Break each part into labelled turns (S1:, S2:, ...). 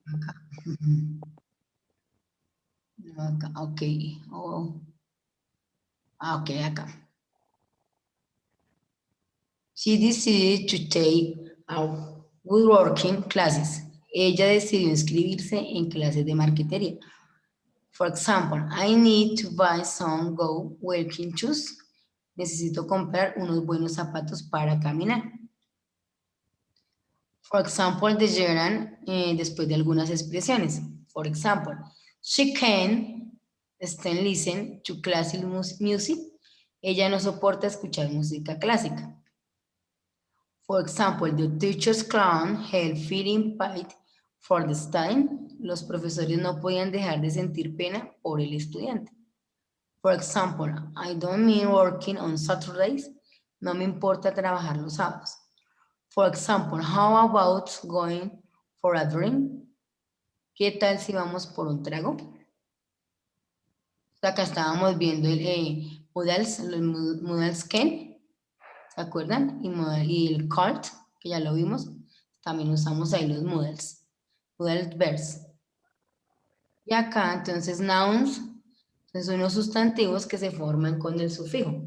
S1: Acá. Acá, ok. Oh. Ah, ok, acá. She decided to take a woodworking classes. Ella decidió inscribirse en clases de marquetería. For example, I need to buy some go walking shoes. Necesito comprar unos buenos zapatos para caminar. For example, the gerund después de algunas expresiones. For example, she can stand listen to classical music. Ella no soporta escuchar música clásica. For example, the teacher's clown held feeling paid for the student. Los profesores no podían dejar de sentir pena por el estudiante. For example, I don't mean working on Saturdays. No me importa trabajar los sábados. For example, how about going for a drink? ¿Qué tal si vamos por un trago? Acá estábamos viendo el modals, los modals can, ¿se acuerdan? Y el cart, que ya lo vimos, también usamos ahí los modals, modal verbs. Y acá, entonces, nouns, son unos sustantivos que se forman con el sufijo.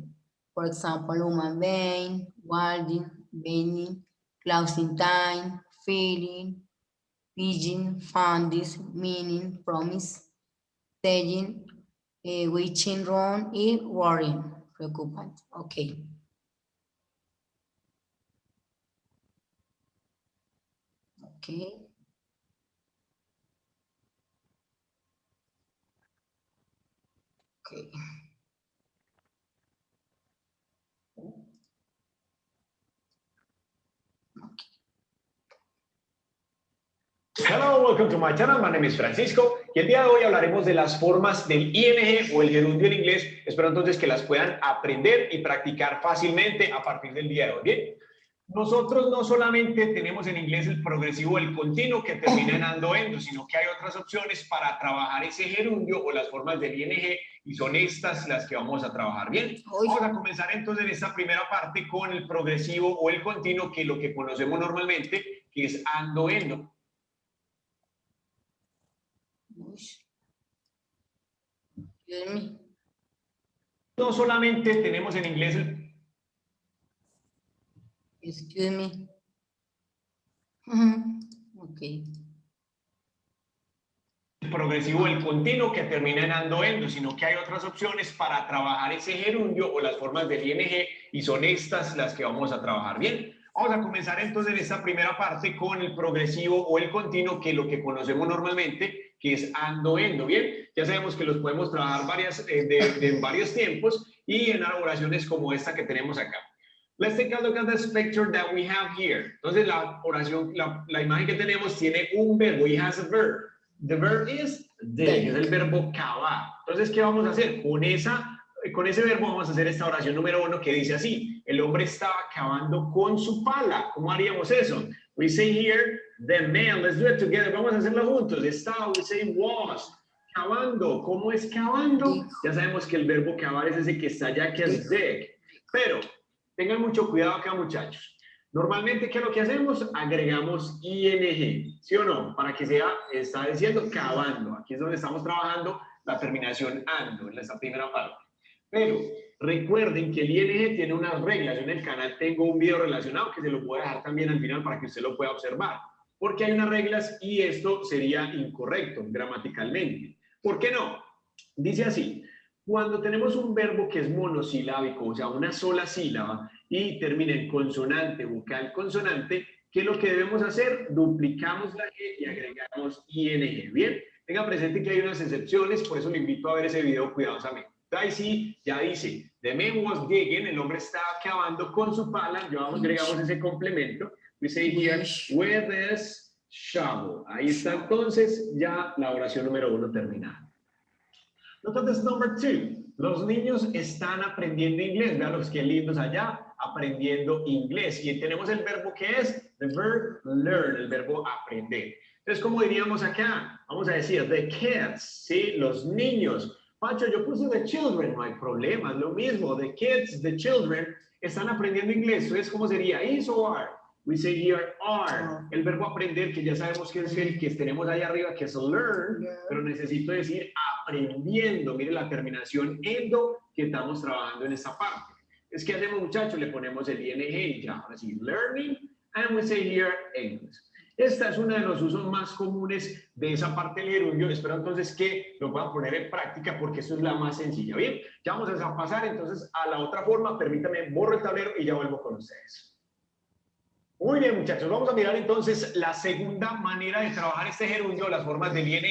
S1: Por ejemplo, human being, warding, being, closing time, feeling, pigeon, fundis, meaning, promise, saying, witching, wrong y worrying, preocupante. Ok. Ok. Ok.
S2: Hello, welcome to my channel. My name is Francisco y el día de hoy hablaremos de las formas del ING o el gerundio en inglés. Espero entonces que las puedan aprender y practicar fácilmente a partir del día de hoy. Bien, nosotros no solamente tenemos en inglés el progresivo, el continuo que termina en ando, endo, sino que hay otras opciones para trabajar ese gerundio o las formas del ING y son estas las que vamos a trabajar. Bien, vamos a comenzar entonces en esta primera parte con el progresivo o el continuo, que es lo que conocemos normalmente, que es ando, endo. No solamente tenemos en inglés el...
S1: Excuse me. Ok.
S2: El progresivo, el continuo que termina en ando, endo, sino que hay otras opciones para trabajar ese gerundio o las formas del ING y son estas las que vamos a trabajar. Bien, vamos a comenzar entonces en esta primera parte con el progresivo o el continuo, que es lo que conocemos normalmente, que es ando, endo. Bien, ya sabemos que los podemos trabajar en varios tiempos y en oraciones como esta que tenemos acá. Let's take a look at the picture that we have here. Entonces la oración, la imagen que tenemos tiene un verbo, it has a verb. The verb is dig, es el verbo cavar. Entonces, ¿qué vamos a hacer? Con ese verbo vamos a hacer esta oración número 1 que dice así: el hombre estaba cavando con su pala. ¿Cómo haríamos eso? We say here, the man, let's do it together. Vamos a hacerlo juntos. Estaba, we say was. Cavando. ¿Cómo es cavando? Ya sabemos que el verbo cavar es ese que está allá, que es dig. Pero tengan mucho cuidado acá, muchachos. Normalmente, ¿qué es lo que hacemos? Agregamos ing, ¿sí o no? Para que sea, está diciendo cavando. Aquí es donde estamos trabajando la terminación ando, en esta primera parte. Pero recuerden que el ing tiene unas reglas. Yo en el canal tengo un video relacionado que se lo voy a dejar también al final para que usted lo pueda observar. Porque hay unas reglas y esto sería incorrecto gramaticalmente. ¿Por qué no? Dice así: cuando tenemos un verbo que es monosilábico, o sea, una sola sílaba, y termina en consonante, vocal, consonante, ¿qué es lo que debemos hacer? Duplicamos la G y agregamos ING. Bien, tenga presente que hay unas excepciones, por eso le invito a ver ese video cuidadosamente. Ahí sí, ya dice, the man was digging, el hombre estaba cavando con su pala, ya agregamos ese complemento. We say here, with this shovel. Ahí está entonces ya la oración número 1 terminada. Look at this number 2. Los niños están aprendiendo inglés. Vean los que lindos allá, aprendiendo inglés. Y tenemos el verbo que es the verb learn, el verbo aprender. Entonces, ¿cómo diríamos acá? Vamos a decir the kids, ¿sí? Los niños. Pacho, yo puse the children, no hay problema, es lo mismo. The kids, the children, están aprendiendo inglés. Entonces, ¿cómo sería? Is or are? We say here are. El verbo aprender, que ya sabemos que es el que tenemos ahí arriba, que es learn, pero necesito decir aprendiendo. Mire la terminación endo que estamos trabajando en esta parte. Es que hacemos, muchachos, le ponemos el ing y ya. Ahora sí, learning, and we say here English. Esta es uno de los usos más comunes de esa parte del gerundio. Espero entonces que lo puedan poner en práctica porque esto es la más sencilla. Bien, ya vamos a pasar entonces a la otra forma. Permítanme, borro el tablero y ya vuelvo con ustedes. Muy bien, muchachos. Vamos a mirar entonces la segunda manera de trabajar este gerundio, las formas del ing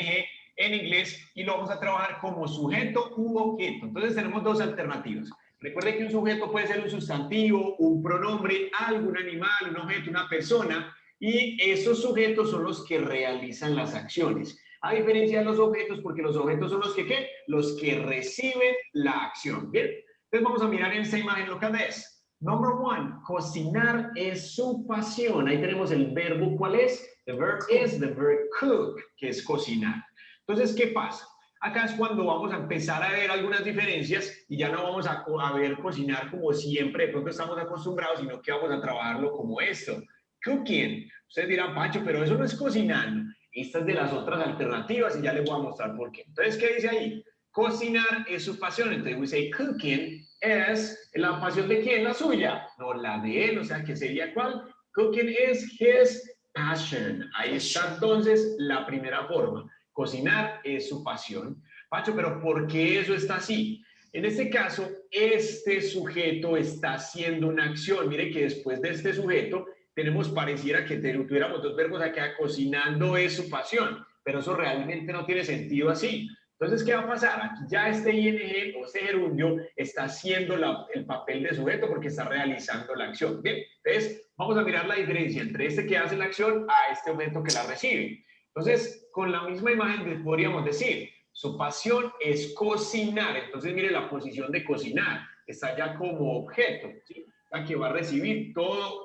S2: en inglés, y lo vamos a trabajar como sujeto u objeto. Entonces tenemos dos alternativas. Recuerden que un sujeto puede ser un sustantivo, un pronombre, algún animal, un objeto, una persona, y esos sujetos son los que realizan las acciones. A diferencia de los objetos, porque los objetos son los que, ¿qué? Los que reciben la acción. Bien, entonces vamos a mirar en esta imagen lo que es. Number one, cocinar es su pasión. Ahí tenemos el verbo, ¿cuál es? The verb is, the verb cook, que es cocinar. Entonces, ¿qué pasa? Acá es cuando vamos a empezar a ver algunas diferencias y ya no vamos a ver cocinar como siempre de pronto estamos acostumbrados, sino que vamos a trabajarlo como esto. Cooking. Ustedes dirán, Pancho, pero eso no es cocinando. Esta es de las otras alternativas y ya les voy a mostrar por qué. Entonces, ¿qué dice ahí? Cocinar es su pasión. Entonces, we say cooking es la pasión de quién, la suya, no la de él, o sea, que sería ¿cuál? Cooking is his passion. Ahí está entonces la primera forma. Cocinar es su pasión. Pacho, pero ¿por qué eso está así? En este caso, este sujeto está haciendo una acción. Mire que después de este sujeto tenemos, pareciera que tuviéramos dos verbos acá, cocinando es su pasión, pero eso realmente no tiene sentido así. Entonces, ¿qué va a pasar? Aquí ya este ing o este gerundio está haciendo el papel de sujeto porque está realizando la acción. Bien, entonces vamos a mirar la diferencia entre este que hace la acción a este objeto que la recibe. Entonces, con la misma imagen podríamos decir, su pasión es cocinar. Entonces, mire la posición de cocinar. Está ya como objeto, ¿sí? La que va a recibir toda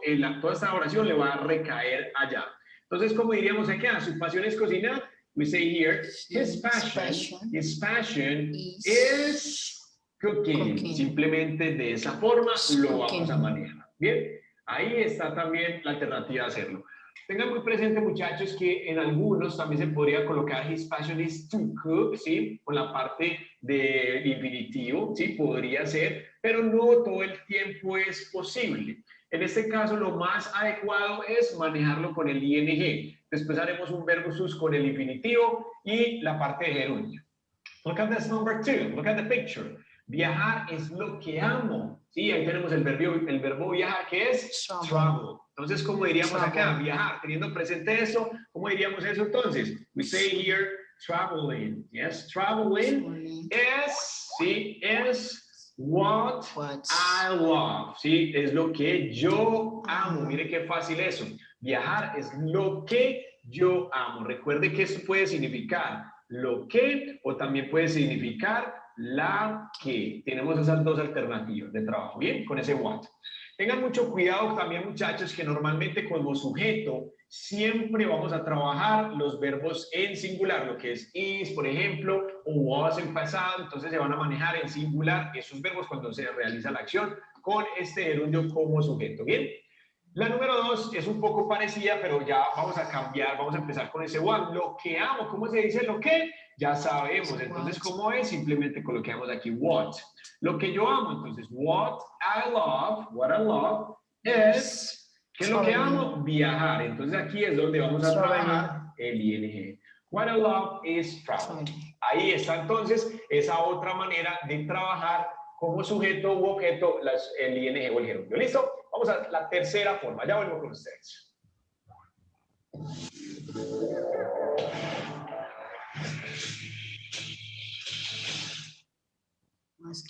S2: esta oración le va a recaer allá. Entonces, ¿cómo diríamos acá? Su pasión es cocinar. We say here, his passion is cooking. Simplemente de esa forma lo vamos a manejar. Bien, ahí está también la alternativa de hacerlo. Tengan muy presente, muchachos, que en algunos también se podría colocar his passion is to cook, ¿sí? Con la parte del infinitivo, ¿sí? Podría ser, pero no todo el tiempo es posible. En este caso, lo más adecuado es manejarlo con el ing. Después haremos un verbo sus con el infinitivo y la parte de gerundio. Look at this number two. Look at the picture. Viajar es lo que amo. Sí, ahí tenemos el verbo viajar, que es travel. Entonces, ¿cómo diríamos acá? Viajar. Teniendo presente eso, ¿cómo diríamos eso entonces? We say here, traveling. Yes, traveling es, sí, es what I love, ¿sí? Es lo que yo amo. Mire qué fácil eso. Viajar es lo que yo amo. Recuerde que esto puede significar lo que o también puede significar la que. Tenemos esas dos alternativas de trabajo. Bien, con ese what. Tengan mucho cuidado también, muchachos, que normalmente como sujeto siempre vamos a trabajar los verbos en singular, lo que es is, por ejemplo, o was en pasado, entonces se van a manejar en singular esos verbos cuando se realiza la acción con este gerundio como sujeto. Bien, la número 2 es un poco parecida, pero ya vamos a cambiar, vamos a empezar con ese one, lo que amo. ¿Cómo se dice lo que? Ya sabemos, entonces ¿cómo es? Simplemente coloquemos aquí what. Lo que yo amo, entonces what I love es... ¿Qué es lo que amo? Viajar. Entonces aquí es donde vamos a trabajar el ing. What I love is travel. Ahí está entonces esa otra manera de trabajar como sujeto u objeto el ing o el gerundio. ¿Listo? Vamos a la tercera forma. Ya vuelvo con ustedes.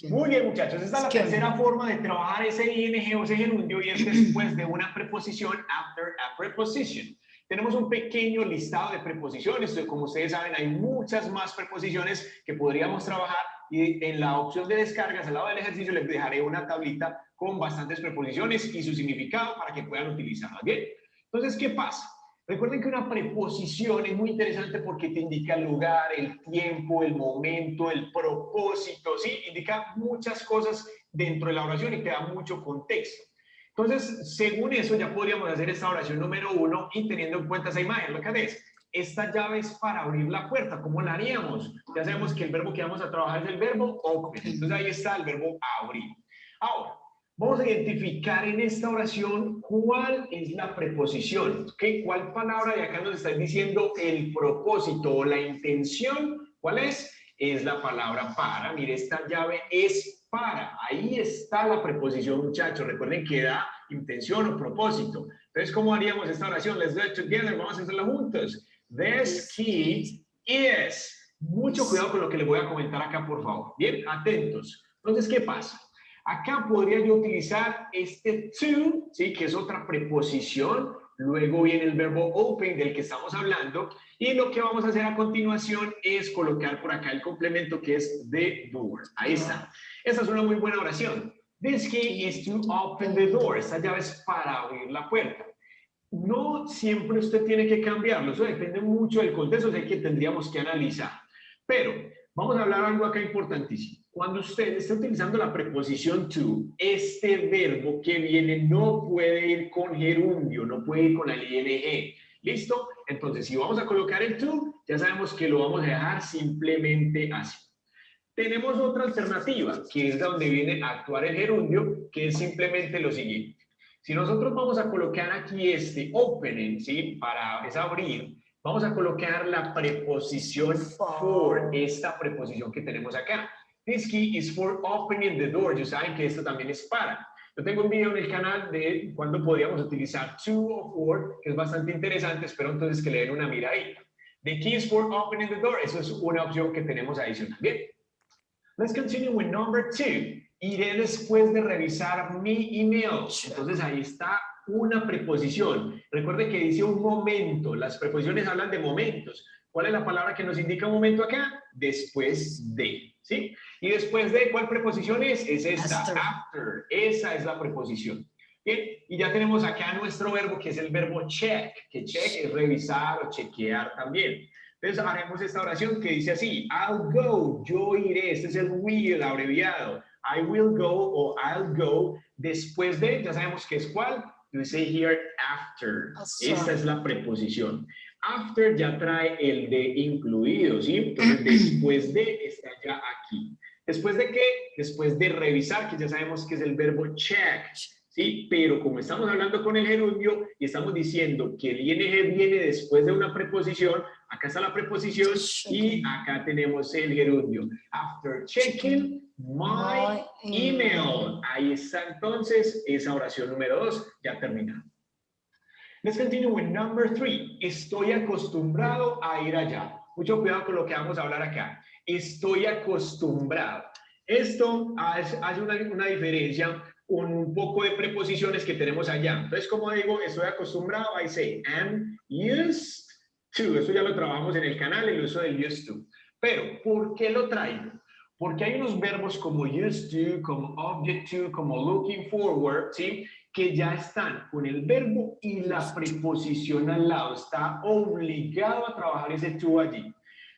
S2: Muy bien, muchachos, esta es la tercera forma de trabajar ese ing o ese gerundio y es después de una preposición, after a preposition. Tenemos un pequeño listado de preposiciones, como ustedes saben hay muchas más preposiciones que podríamos trabajar y en la opción de descargas al lado del ejercicio les dejaré una tablita con bastantes preposiciones y su significado para que puedan utilizarlas. Bien, entonces, ¿qué pasa? Recuerden que una preposición es muy interesante porque te indica el lugar, el tiempo, el momento, el propósito, ¿sí? Indica muchas cosas dentro de la oración y te da mucho contexto. Entonces, según eso, ya podríamos hacer esta oración número 1 y teniendo en cuenta esa imagen. Lo que es, esta llave es para abrir la puerta. ¿Cómo la haríamos? Ya sabemos que el verbo que vamos a trabajar es el verbo open. Entonces, ahí está el verbo abrir. Ahora, vamos a identificar en esta oración cuál es la preposición. ¿Okay? ¿Cuál palabra de acá nos está diciendo el propósito o la intención? ¿Cuál es? Es la palabra para. Mire, esta llave es para. Ahí está la preposición, muchachos. Recuerden que da intención o propósito. Entonces, ¿cómo haríamos esta oración? Let's do it together. Vamos a hacerla juntos. This key is. Mucho cuidado con lo que les voy a comentar acá, por favor. Bien, atentos. Entonces, ¿qué pasa? Acá podría yo utilizar este to, ¿sí? Que es otra preposición. Luego viene el verbo open del que estamos hablando. Y lo que vamos a hacer a continuación es colocar por acá el complemento que es the door. Ahí está. Esta es una muy buena oración. This key is to open the door. Esta llave es para abrir la puerta. No siempre usted tiene que cambiarlo. Eso depende mucho del contexto, o sea, que tendríamos que analizar. Pero vamos a hablar algo acá importantísimo. Cuando usted esté utilizando la preposición to, este verbo que viene no puede ir con gerundio, no puede ir con el ing. ¿Listo? Entonces, si vamos a colocar el to, ya sabemos que lo vamos a dejar simplemente así. Tenemos otra alternativa, que es donde viene a actuar el gerundio, que es simplemente lo siguiente. Si nosotros vamos a colocar aquí este opening, ¿sí? Para es abrir, vamos a colocar la preposición for, esta preposición que tenemos acá. This key is for opening the door. Ya saben que esto también es para. Yo tengo un video en el canal de cuándo podríamos utilizar to o for, que es bastante interesante. Espero entonces que le den una miradita. The key is for opening the door. Eso es una opción que tenemos adicional. Bien. Let's continue with number 2. Iré después de revisar mi email. Entonces ahí está una preposición. Recuerde que dice un momento. Las preposiciones hablan de momentos. ¿Cuál es la palabra que nos indica un momento acá? Después de, ¿sí? Y después de, ¿cuál preposición es? Es esta, after. Esa es la preposición. Bien, y ya tenemos acá nuestro verbo que es el verbo check, que check es revisar o chequear también. Entonces haremos esta oración que dice así, I'll go, yo iré, este es el will abreviado, I will go o I'll go, después de, ya sabemos que es cuál, we say here after, esta es la preposición. After ya trae el de incluido, ¿sí? Entonces después de está ya aquí. ¿Después de qué? Después de revisar, que ya sabemos que es el verbo check, ¿sí? Pero como estamos hablando con el gerundio y estamos diciendo que el ing viene después de una preposición, acá está la preposición y acá tenemos el gerundio. After checking my email. Ahí está entonces esa oración número 2, ya terminada. Let's continue with number 3. Estoy acostumbrado a ir allá. Mucho cuidado con lo que vamos a hablar acá. Estoy acostumbrado. Esto hace una diferencia con un poco de preposiciones que tenemos allá. Entonces, como digo, estoy acostumbrado, I say am used to. Eso ya lo trabajamos en el canal, el uso del used to. Pero, ¿por qué lo traigo? Porque hay unos verbos como used to, como object to, como looking forward, ¿sí? Que ya están con el verbo y la preposición al lado. Está obligado a trabajar ese to allí.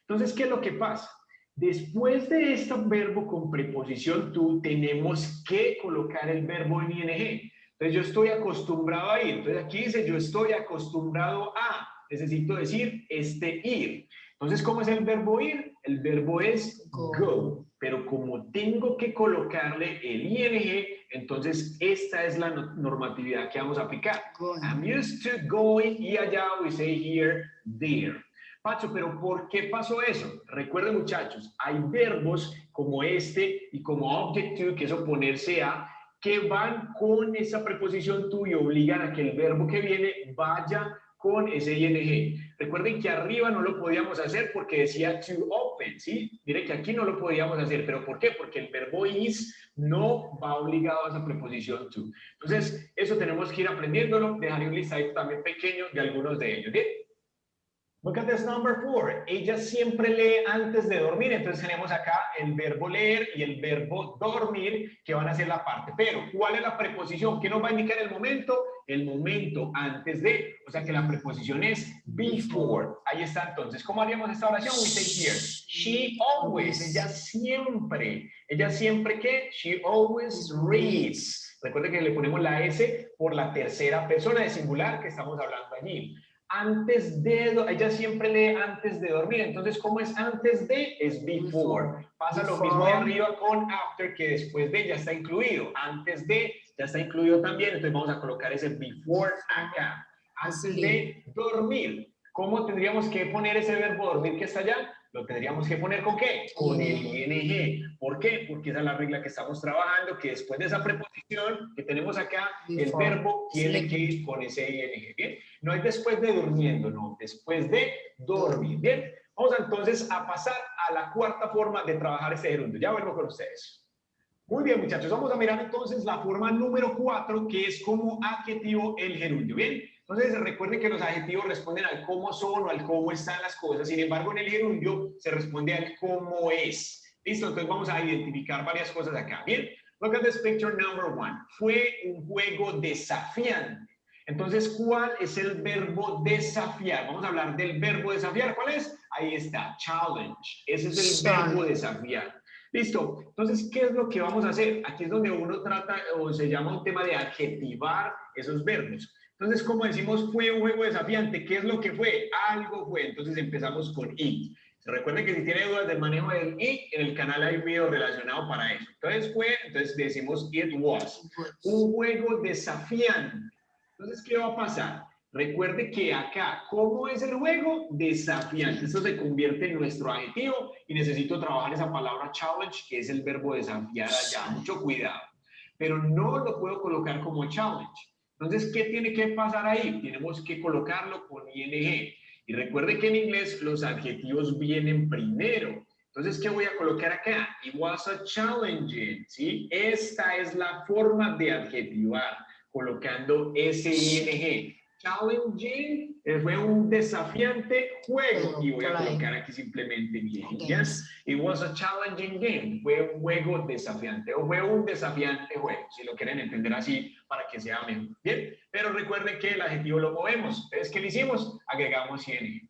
S2: Entonces, ¿qué es lo que pasa? Después de este verbo con preposición to, tenemos que colocar el verbo en ing. Entonces, yo estoy acostumbrado a ir. Entonces, aquí dice, yo estoy acostumbrado a. Necesito decir, ir. Entonces, ¿cómo es el verbo ir? El verbo es go. Pero como tengo que colocarle el ing, entonces esta es la normatividad que vamos a aplicar. I'm used to going, y allá we say here, there. Pacho, pero ¿por qué pasó eso? Recuerden, muchachos, hay verbos como este y como object to, que es oponerse a, que van con esa preposición to y obligan a que el verbo que viene vaya con ese ing. Recuerden que arriba no lo podíamos hacer porque decía to open, ¿sí? Mire que aquí no lo podíamos hacer, ¿pero por qué? Porque el verbo is no va obligado a esa preposición to. Entonces, eso tenemos que ir aprendiéndolo. Dejaré un listadito también pequeño de algunos de ellos, ¿bien? Look at this number 4. Ella siempre lee antes de dormir. Entonces tenemos acá el verbo leer y el verbo dormir que van a ser la parte. Pero, ¿cuál es la preposición? ¿Qué nos va a indicar el momento? El momento antes de. O sea que la preposición es before. Ahí está entonces. ¿Cómo haríamos esta oración? We say here. She always. Ella siempre. ¿Ella siempre qué? She always reads. Recuerden que le ponemos la S por la tercera persona de singular que estamos hablando allí. Antes de, ella siempre lee antes de dormir, entonces ¿cómo es antes de? Es before. Pasa lo mismo de arriba con after, que después de ya está incluido. Antes de ya está incluido también, entonces vamos a colocar ese before acá. Antes de dormir. ¿Cómo tendríamos que poner ese verbo dormir que está allá? Lo tendríamos que poner ¿con qué? Con el ing. ¿Por qué? Porque esa es la regla que estamos trabajando, que después de esa preposición que tenemos acá, el verbo tiene que ir con ese ing. ¿Bien? No es después de durmiendo, no, después de dormir. Bien, vamos entonces a pasar a la cuarta forma de trabajar este gerundio. Ya vuelvo con ustedes. Muy bien, muchachos, vamos a mirar entonces la forma número 4, que es como adjetivo el gerundio. Bien, entonces recuerden que los adjetivos responden al cómo son o al cómo están las cosas. Sin embargo, en el gerundio se responde al cómo es. Listo, entonces vamos a identificar varias cosas acá. Bien, look at this picture number 1. Fue un juego desafiante. Entonces, ¿cuál es el verbo desafiar? Vamos a hablar del verbo desafiar. ¿Cuál es? Ahí está, challenge. Ese es el verbo desafiar. Listo. Entonces, ¿qué es lo que vamos a hacer? Aquí es donde uno trata, o se llama un tema de adjetivar esos verbos. Entonces, como decimos, fue un juego desafiante. ¿Qué es lo que fue? Algo fue. Entonces, empezamos con it. Recuerden que si tiene dudas del manejo del it, en el canal hay un video relacionado para eso. Entonces decimos it was. Un juego desafiante. Entonces, ¿qué va a pasar? Recuerde que acá, ¿cómo es el juego? Desafiante. Esto se convierte en nuestro adjetivo y necesito trabajar esa palabra challenge, que es el verbo desafiar allá. Mucho cuidado. Pero no lo puedo colocar como challenge. Entonces, ¿qué tiene que pasar ahí? Tenemos que colocarlo con ing. Y recuerde que en inglés los adjetivos vienen primero. Entonces, ¿qué voy a colocar acá? It was a challenging, ¿sí? Esta es la forma de adjetivar, colocando ese ing. Challenging fue un desafiante juego y voy a colocar aquí simplemente bien. Yes, it was a challenging game. Fue un juego desafiante o fue un desafiante juego, si lo quieren entender así para que sea mejor. Bien, pero recuerden que el adjetivo lo movemos. Entonces, ¿qué le hicimos? Agregamos ing.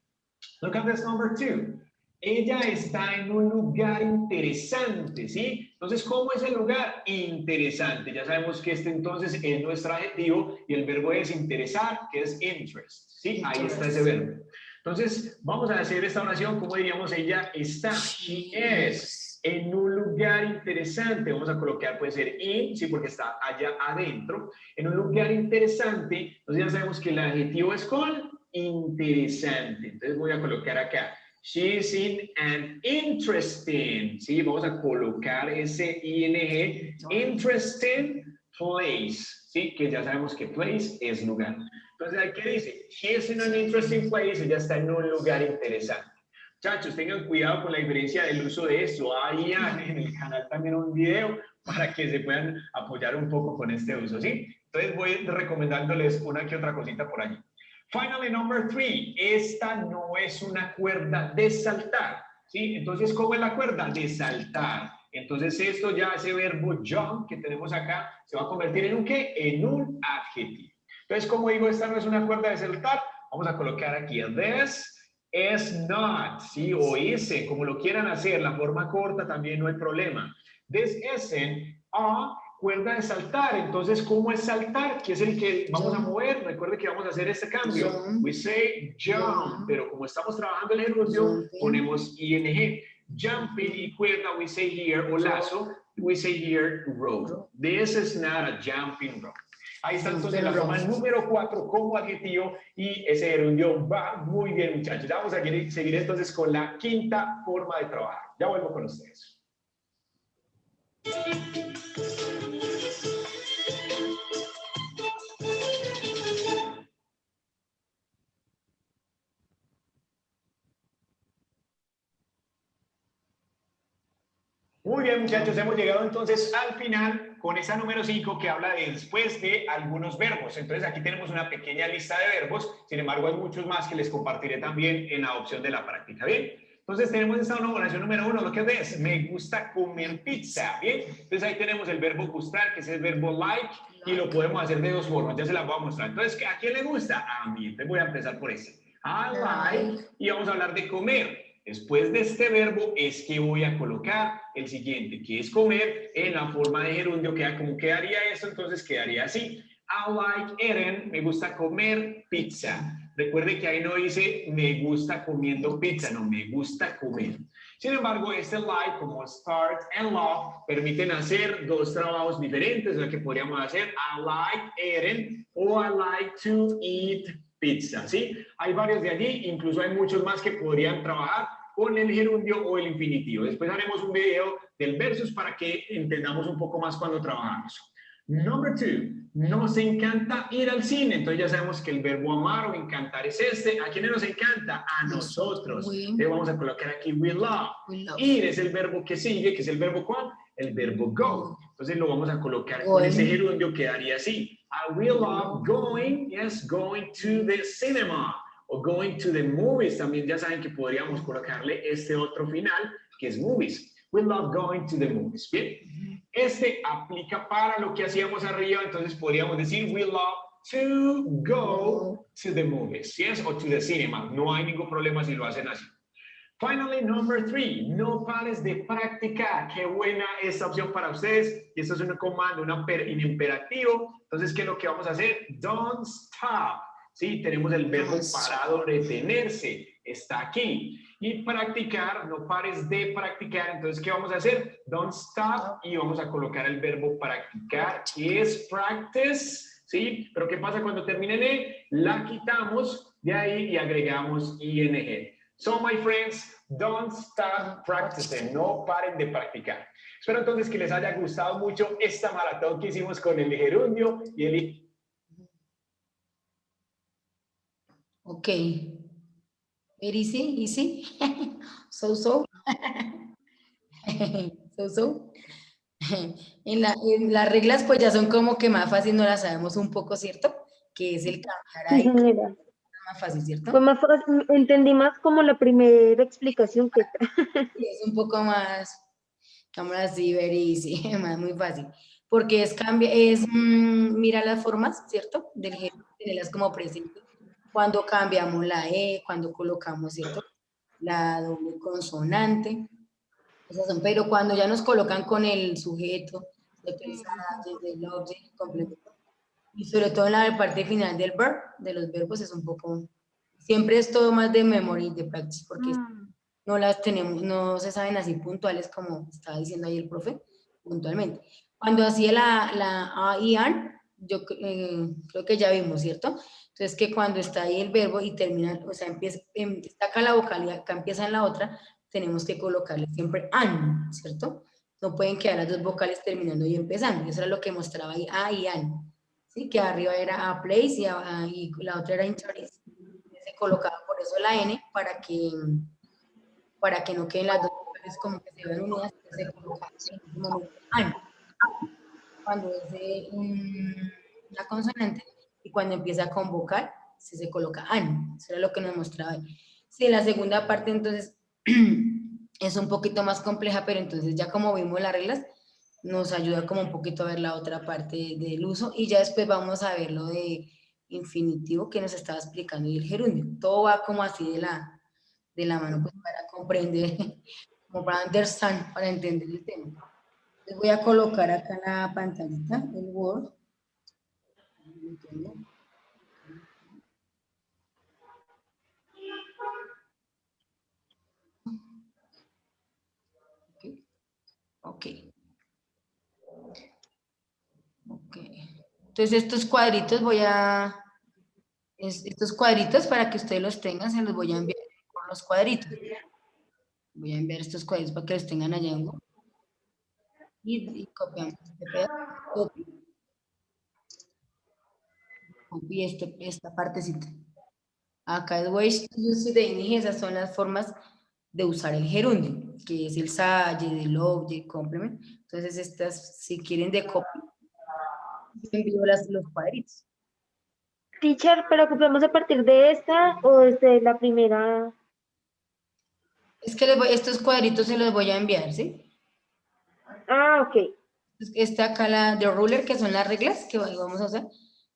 S2: Look at this number 2. Ella está en un lugar interesante, ¿sí? Entonces, ¿cómo es el lugar? Interesante. Ya sabemos que este entonces es nuestro adjetivo y el verbo es interesar, que es interest, ¿sí? Ahí está ese verbo. Entonces, vamos a hacer esta oración, ¿cómo diríamos? Ella está, she is, en un lugar interesante. Vamos a colocar, puede ser in, sí, porque está allá adentro. En un lugar interesante, entonces ya sabemos que el adjetivo es con interesante. Entonces, voy a colocar acá. She's in an interesting, ¿sí? Vamos a colocar ese ing, interesting place, ¿sí? Que ya sabemos que place es lugar. Entonces, ¿qué dice? She's in an interesting place, ella está en un lugar interesante. Muchachos, tengan cuidado con la diferencia del uso de eso. Hay en el canal también un video para que se puedan apoyar un poco con este uso, ¿sí? Entonces, voy recomendándoles una que otra cosita por allí. Finally, number 3. Esta no es una cuerda de saltar, ¿sí? Entonces, ¿cómo es la cuerda? De saltar. Entonces, esto ya, ese verbo jump que tenemos acá, se va a convertir en un ¿qué? En un adjetivo. Entonces, como digo, esta no es una cuerda de saltar, vamos a colocar aquí this is not, ¿sí? O ese, como lo quieran hacer, la forma corta también no hay problema. This isn't a cuerda de saltar. Entonces, ¿cómo es saltar? ¿Qué es el que vamos a mover? Recuerde que vamos a hacer este cambio. We say jump, pero como estamos trabajando el gerundio, ponemos ing. Jumping y cuerda, we say here, o lazo, we say here rope. This is not a jumping rope. Ahí está entonces la forma número 4 como adjetivo y ese gerundio va muy bien, muchachos. Ya vamos a seguir entonces con la quinta forma de trabajar. Ya vuelvo con ustedes. Muy bien, muchachos, hemos llegado entonces al final con esa número 5 que habla de después de algunos verbos. Entonces aquí tenemos una pequeña lista de verbos, sin embargo hay muchos más que les compartiré también en la opción de la práctica. Bien, entonces tenemos esta oración número 1, lo que es, me gusta comer pizza. Bien, entonces ahí tenemos el verbo gustar, que es el verbo like, y lo podemos hacer de dos formas, ya se las voy a mostrar. Entonces, ¿a quién le gusta? A mí, entonces voy a empezar por ese. I like, y vamos a hablar de comer. Después de este verbo es que voy a colocar el siguiente, que es comer, en la forma de gerundio. ¿Cómo quedaría eso? Entonces quedaría así. I like eating, me gusta comer pizza. Recuerde que ahí no dice me gusta comiendo pizza, no, me gusta comer. Sin embargo, este like como start and love permiten hacer dos trabajos diferentes, lo que podríamos hacer I like eating o I like to eat pizza, ¿sí? Hay varios de allí, incluso hay muchos más que podrían trabajar con el gerundio o el infinitivo. Después haremos un video del versus para que entendamos un poco más cuando trabajamos. Number 2, nos encanta ir al cine. Entonces ya sabemos que el verbo amar o encantar es este. ¿A quiénes nos encanta? A nosotros. Entonces vamos a colocar aquí we love. Ir es el verbo que sigue, que es el verbo ¿cuál? El verbo go. Entonces lo vamos a colocar con ese gerundio, quedaría así. I will love going, yes, going to the cinema. O going to the movies. También ya saben que podríamos colocarle este otro final, que es movies. We love going to the movies. Bien. Este aplica para lo que hacíamos arriba, entonces podríamos decir we love to go to the movies, yes, o to the cinema. No hay ningún problema si lo hacen así. Finally, number 3, no pares de practicar. Qué buena esta opción para ustedes. Y esto es un comando, un imperativo. Entonces, ¿qué es lo que vamos a hacer? Don't stop. Sí, tenemos el verbo parado, detenerse. Está aquí. Y practicar, no pares de practicar. Entonces, ¿qué vamos a hacer? Don't stop. Y vamos a colocar el verbo practicar, que es practice. ¿Sí? Pero ¿qué pasa cuando termine en E? La quitamos de ahí y agregamos ing. So, my friends, don't stop practicing. No paren de practicar. Espero entonces que les haya gustado mucho esta maratón que hicimos con el gerundio y el...
S1: Ok. Very easy, easy. So. So. En las reglas pues ya son como que más fácil, no las sabemos un poco, ¿cierto? Que es el cambiar ahí.
S3: Sí, mira.
S1: Más fácil, ¿cierto?
S3: Fue más fácil, entendí más como la primera explicación que
S1: es un poco más, digamos así, very easy, muy fácil. Porque mira las formas, ¿cierto? Del género, tenerlas como presente. Cuando cambiamos la E, cuando colocamos, ¿cierto? La doble consonante. Esas son, pero cuando ya nos colocan con el sujeto, desde el object, complemento, y sobre todo en la parte final del verb, de los verbos, es un poco, siempre es todo más de memory, de practice, porque no las tenemos, no se saben así puntuales como estaba diciendo ahí el profe, puntualmente. Cuando hacía la A y AN, yo creo que ya vimos, ¿cierto? Entonces que cuando está ahí el verbo y termina, o sea, está acá la vocalidad, acá empieza en la otra, tenemos que colocarle siempre AN, ¿cierto? No pueden quedar las dos vocales terminando y empezando. Eso era lo que mostraba ahí, A y AN. ¿Sí? Que arriba era A place y la otra era interest. Se colocaba por eso la N para que no queden las dos vocales como que se vean unidas, se colocaba en ese momento AN. Cuando es una consonante y cuando empieza con vocal, se coloca AN. Eso era lo que nos mostraba ahí. Sí, la segunda parte entonces es un poquito más compleja, pero entonces ya como vimos las reglas, nos ayuda como un poquito a ver la otra parte del uso y ya después vamos a ver lo de infinitivo que nos estaba explicando y el gerundio. Todo va como así de la mano pues para comprender, como para understand, para entender el tema. Les voy a colocar acá en la pantallita el Word. Ok. Entonces estos cuadritos estos cuadritos para que ustedes los tengan, se los voy a enviar por los cuadritos. Voy a enviar estos cuadritos para que los tengan allá en Word. Y copiamos este pedazo. Copy esta partecita. Acá es ways to use the ing, esas son las formas de usar el gerundio, que es el subject, el object, complement. Entonces estas, si quieren de copy, envío los cuadritos.
S3: Teacher, pero copiamos a partir de esta o desde la primera.
S1: Es que estos cuadritos se los voy a enviar, ¿sí?
S3: Ah, ok.
S1: Está acá la de ruler, que son las reglas que vamos a usar,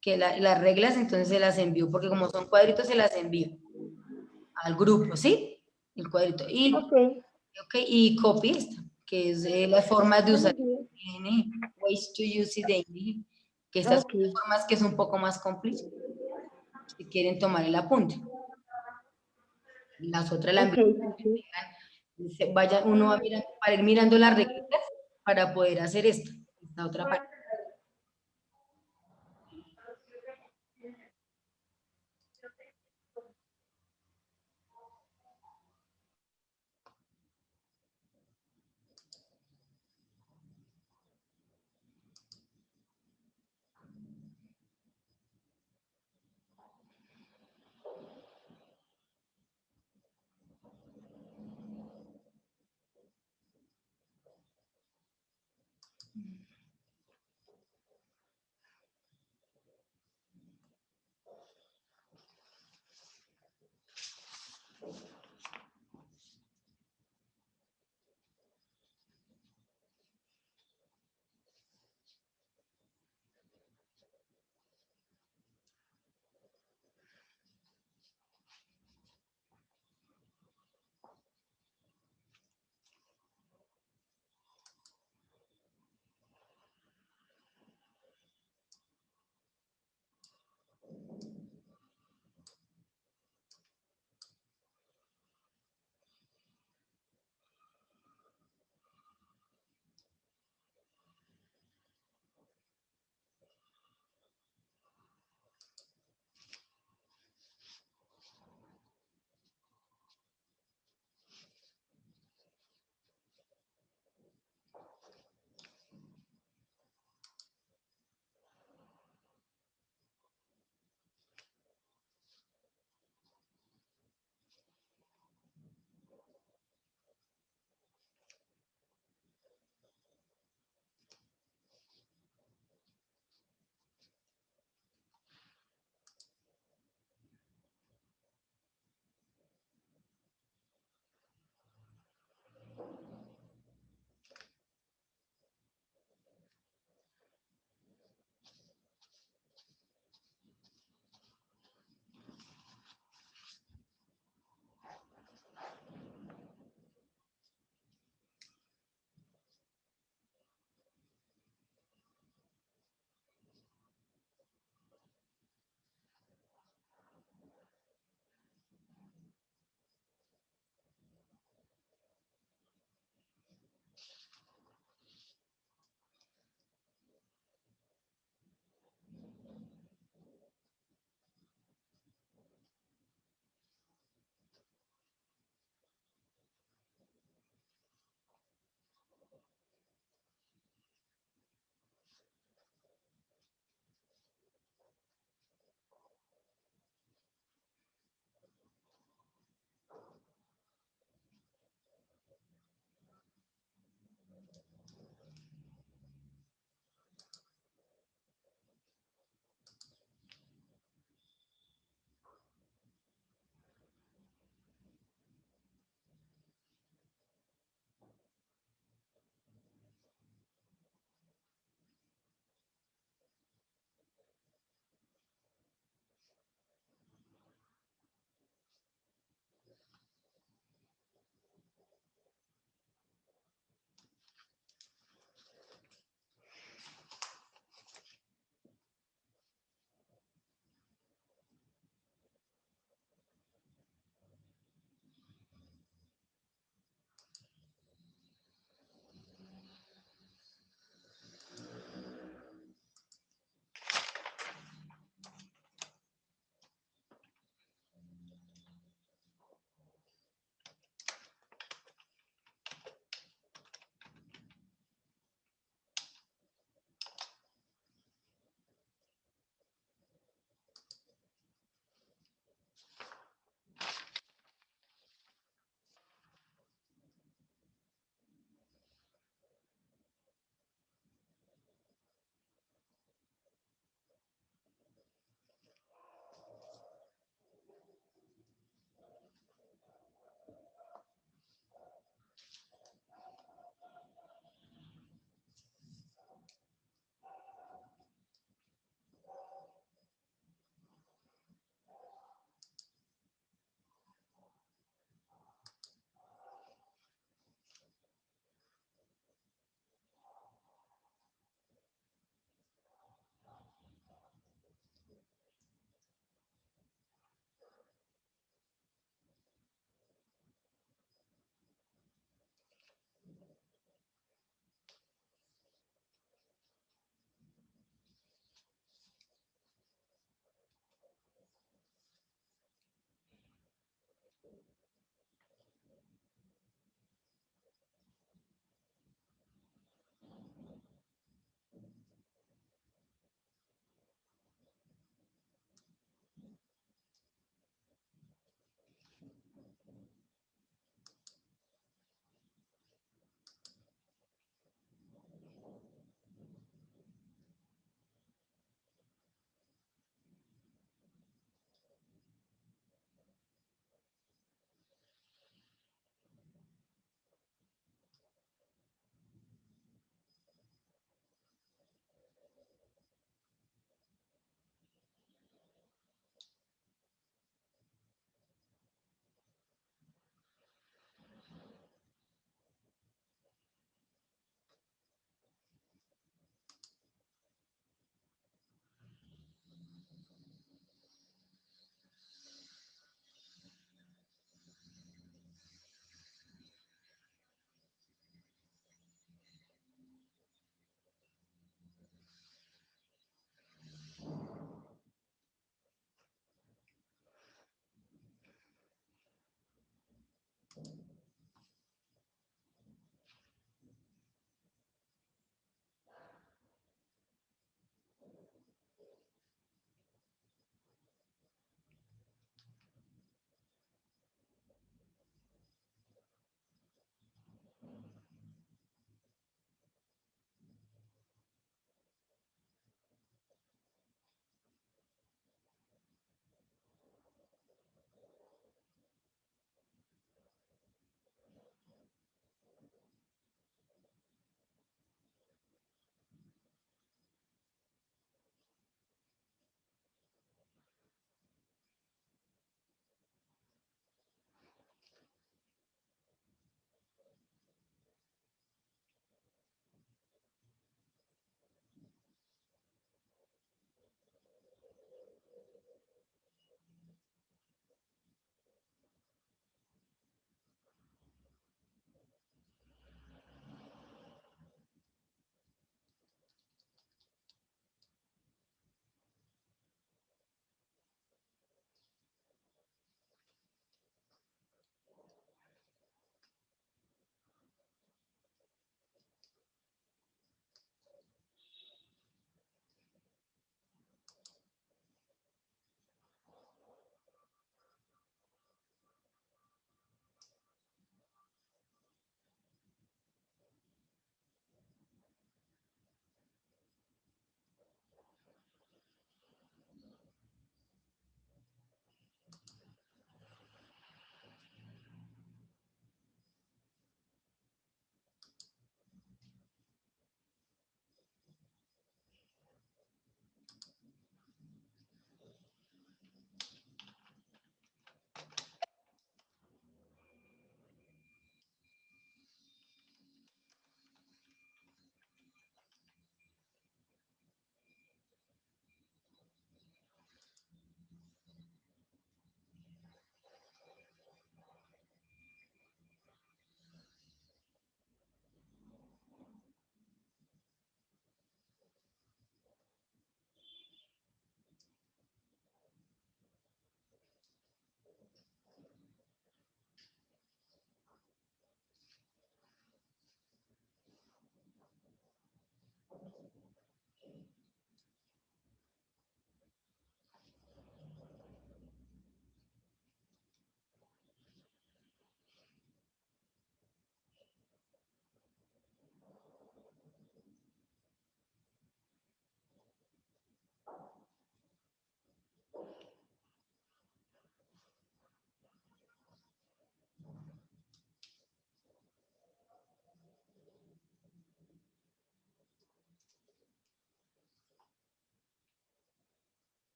S1: que las reglas entonces se las envío, porque como son cuadritos se las envío al grupo, ¿sí? El cuadrito. Y, y copy esta, que es las formas de usar ways to use the ing, que estas
S3: Ok.
S1: son formas que es un poco más complejas, si quieren tomar el apunte. Las otras las
S3: Ok, teacher.
S1: vaya, uno va mirando, para ir mirando las reglas para poder hacer esto, esta otra parte.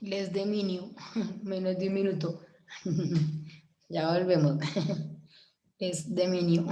S1: Les dominio. Menos de un minuto. Ya volvemos. Les dominio.